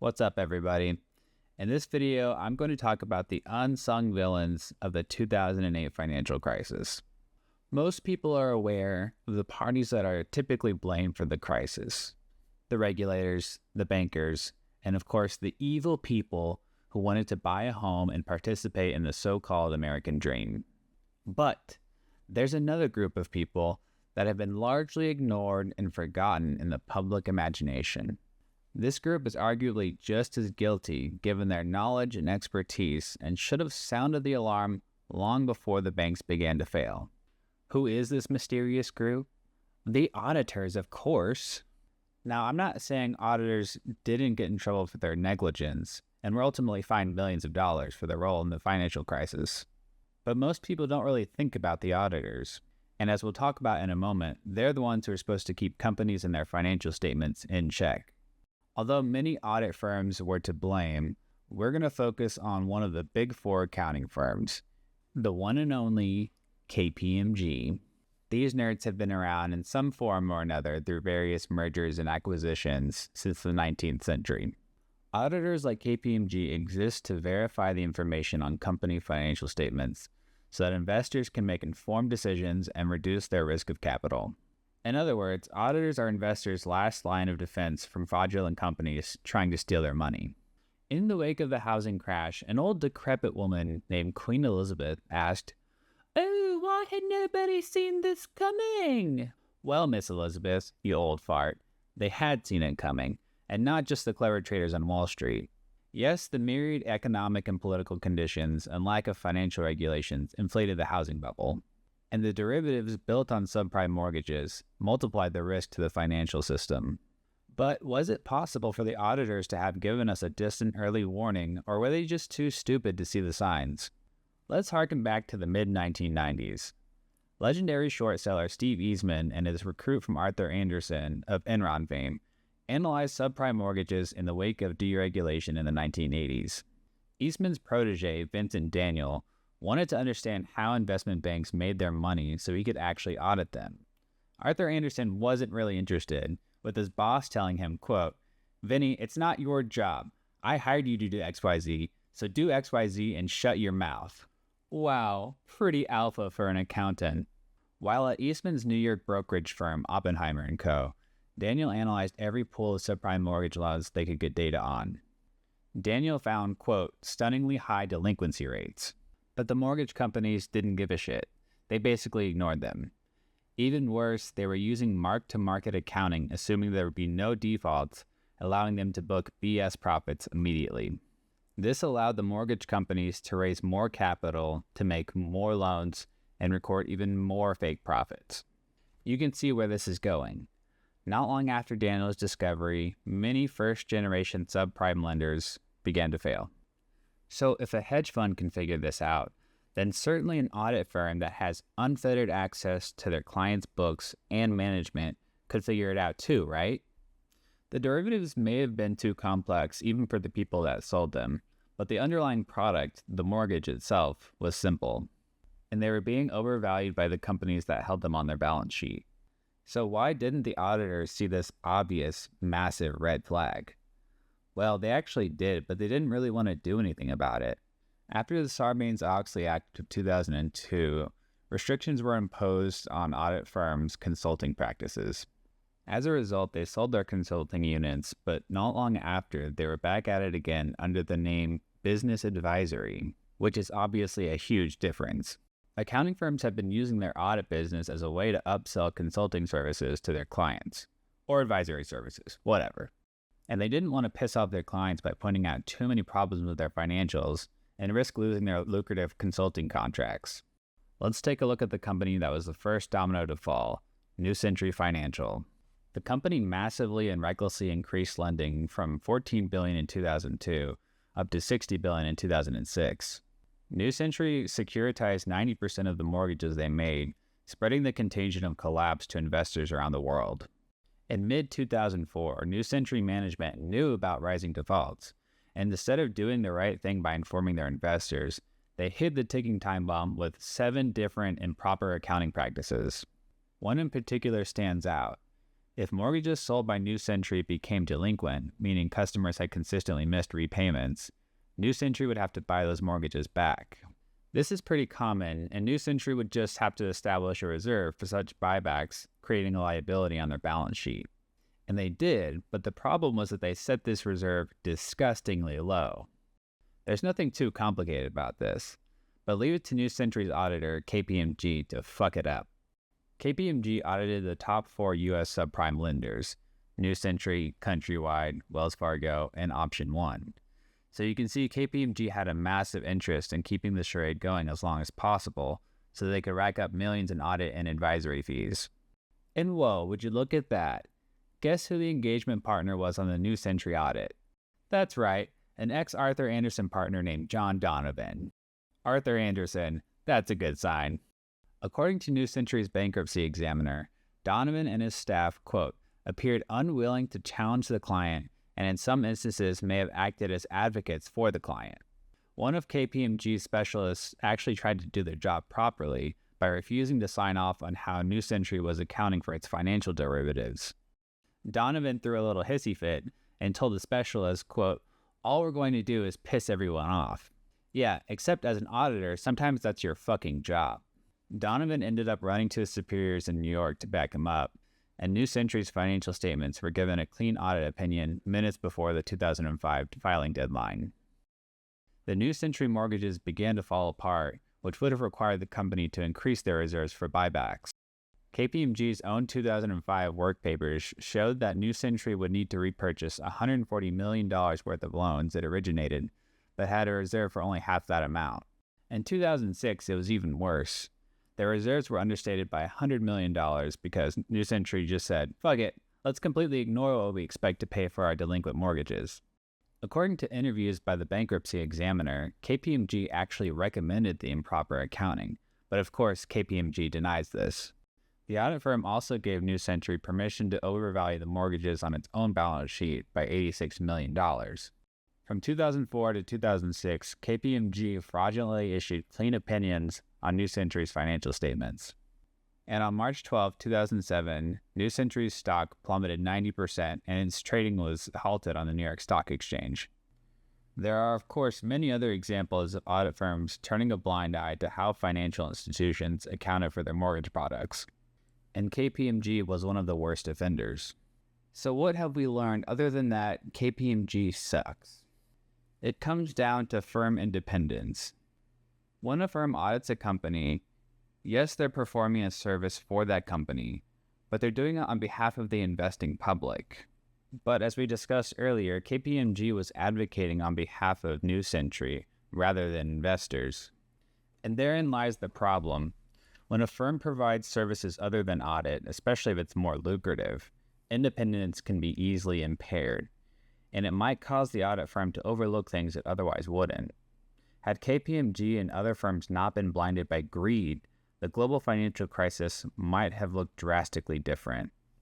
What's up, everybody? In this video, I'm going to talk about the unsung villains of the 2008 financial crisis. Most people are aware of the parties that are typically blamed for the crisis: the regulators, the bankers, and of course the evil people who wanted to buy a home and participate in the so-called American dream. But there's another group of people that have been largely ignored and forgotten in the public imagination. This group is arguably just as guilty given their knowledge and expertise, and should have sounded the alarm long before the banks began to fail. Who is this mysterious group? The auditors, of course. Now, I'm not saying auditors didn't get in trouble for their negligence and were ultimately fined millions of dollars for their role in the financial crisis. But most people don't really think about the auditors. And as we'll talk about in a moment, they're the ones who are supposed to keep companies and their financial statements in check. Although many audit firms were to blame, we're going to focus on one of the big four accounting firms, the one and only KPMG. These nerds have been around in some form or another through various mergers and acquisitions since the 19th century. Auditors like KPMG exist to verify the information on company financial statements so that investors can make informed decisions and reduce their risk of capital. In other words, auditors are investors' last line of defense from fraudulent companies trying to steal their money. In the wake of the housing crash, an old decrepit woman named Queen Elizabeth asked, "Oh, why had nobody seen this coming?" Well, Miss Elizabeth, you old fart, they had seen it coming, and not just the clever traders on Wall Street. Yes, the myriad economic and political conditions and lack of financial regulations inflated the housing bubble, and the derivatives built on subprime mortgages multiplied the risk to the financial system. But was it possible for the auditors to have given us a distant early warning, or were they just too stupid to see the signs? Let's harken back to the mid-1990s. Legendary short seller Steve Eastman and his recruit from Arthur Andersen of Enron fame analyzed subprime mortgages in the wake of deregulation in the 1980s. Eastman's protege, Vincent Daniel, wanted to understand how investment banks made their money so he could actually audit them. Arthur Andersen wasn't really interested, with his boss telling him, quote, "Vinny, it's not your job. I hired you to do XYZ, so do XYZ and shut your mouth." Wow, pretty alpha for an accountant. While at Eastman's New York brokerage firm, Oppenheimer & Co., Daniel analyzed every pool of subprime mortgage loans they could get data on. Daniel found, quote, "stunningly high delinquency rates." But the mortgage companies didn't give a shit. They basically ignored them. Even worse, they were using mark-to-market accounting, assuming there would be no defaults, allowing them to book BS profits immediately. This allowed the mortgage companies to raise more capital to make more loans and record even more fake profits. You can see where this is going. Not long after Daniel's discovery, many first-generation subprime lenders began to fail. So if a hedge fund can figure this out, then certainly an audit firm that has unfettered access to their clients' books and management could figure it out too, right? The derivatives may have been too complex even for the people that sold them, but the underlying product, the mortgage itself, was simple, and they were being overvalued by the companies that held them on their balance sheet. So why didn't the auditors see this obvious, massive red flag? Well, they actually did, but they didn't really want to do anything about it. After the Sarbanes-Oxley Act of 2002, restrictions were imposed on audit firms' consulting practices. As a result, they sold their consulting units, but not long after, they were back at it again under the name Business Advisory, which is obviously a huge difference. Accounting firms have been using their audit business as a way to upsell consulting services to their clients, or advisory services, whatever. And they didn't want to piss off their clients by pointing out too many problems with their financials and risk losing their lucrative consulting contracts. Let's take a look at the company that was the first domino to fall, New Century Financial. The company massively and recklessly increased lending from $14 billion in 2002 up to $60 billion in 2006. New Century securitized 90% of the mortgages they made, spreading the contagion of collapse to investors around the world. In mid-2004, New Century management knew about rising defaults, and instead of doing the right thing by informing their investors, they hid the ticking time bomb with 7 different improper accounting practices. One in particular stands out. If mortgages sold by New Century became delinquent, meaning customers had consistently missed repayments, New Century would have to buy those mortgages back. This is pretty common, and New Century would just have to establish a reserve for such buybacks, creating a liability on their balance sheet. And they did, but the problem was that they set this reserve disgustingly low. There's nothing too complicated about this, but leave it to New Century's auditor, KPMG, to fuck it up. KPMG audited the top 4 U.S. subprime lenders, New Century, Countrywide, Wells Fargo, and Option 1. So you can see KPMG had a massive interest in keeping the charade going as long as possible so they could rack up millions in audit and advisory fees. And whoa, would you look at that? Guess who the engagement partner was on the New Century audit? That's right, an ex-Arthur Andersen partner named John Donovan. Arthur Andersen, that's a good sign. According to New Century's bankruptcy examiner, Donovan and his staff, quote, appeared unwilling to challenge the client and in some instances may have acted as advocates for the client. One of KPMG's specialists actually tried to do their job properly by refusing to sign off on how New Century was accounting for its financial derivatives. Donovan threw a little hissy fit and told the specialist, quote, all we're going to do is piss everyone off. Yeah, except as an auditor, sometimes that's your fucking job. Donovan ended up running to his superiors in New York to back him up, and New Century's financial statements were given a clean audit opinion minutes before the 2005 filing deadline. The New Century mortgages began to fall apart, which would have required the company to increase their reserves for buybacks. KPMG's own 2005 work papers showed that New Century would need to repurchase $140 million worth of loans it originated, but had a reserve for only half that amount. In 2006, it was even worse. Their reserves were understated by $100 million because New Century just said, fuck it, let's completely ignore what we expect to pay for our delinquent mortgages. According to interviews by the bankruptcy examiner, KPMG actually recommended the improper accounting, but of course KPMG denies this. The audit firm also gave New Century permission to overvalue the mortgages on its own balance sheet by $86 million. From 2004 to 2006, KPMG fraudulently issued clean opinions on New Century's financial statements. And on March 12, 2007, New Century's stock plummeted 90% and its trading was halted on the New York Stock Exchange. There are, of course, many other examples of audit firms turning a blind eye to how financial institutions accounted for their mortgage products. And KPMG was one of the worst offenders. So what have we learned other than that KPMG sucks? It comes down to firm independence. When a firm audits a company, yes, they're performing a service for that company, but they're doing it on behalf of the investing public. But as we discussed earlier, KPMG was advocating on behalf of New Century rather than investors. And therein lies the problem. When a firm provides services other than audit, especially if it's more lucrative, independence can be easily impaired, and it might cause the audit firm to overlook things it otherwise wouldn't. Had KPMG and other firms not been blinded by greed, the global financial crisis might have looked drastically different.